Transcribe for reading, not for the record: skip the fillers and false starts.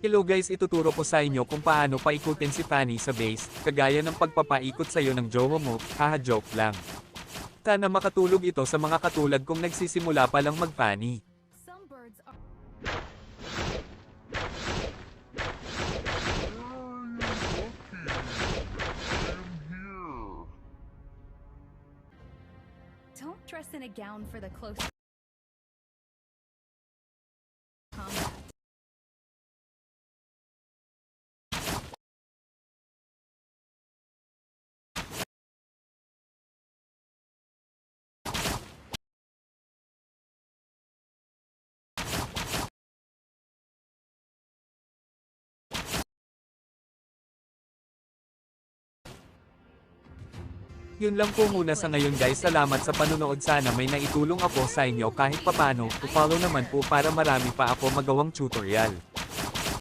Hello guys, ituturo ko sa inyo kung paano paikutin si Fanny sa base, kagaya ng pagpapaikot sa'yo ng jowa mo, haha joke lang. Sana makatulog ito sa mga katulad kong nagsisimula pa lang mag-Fanny. Some birds are. Don't dress in a gown for the close combat. Yun lang po muna sa ngayon guys, salamat sa panunood, sana may naitulong ako sa inyo kahit papano, follow naman po para marami pa ako magawang tutorial.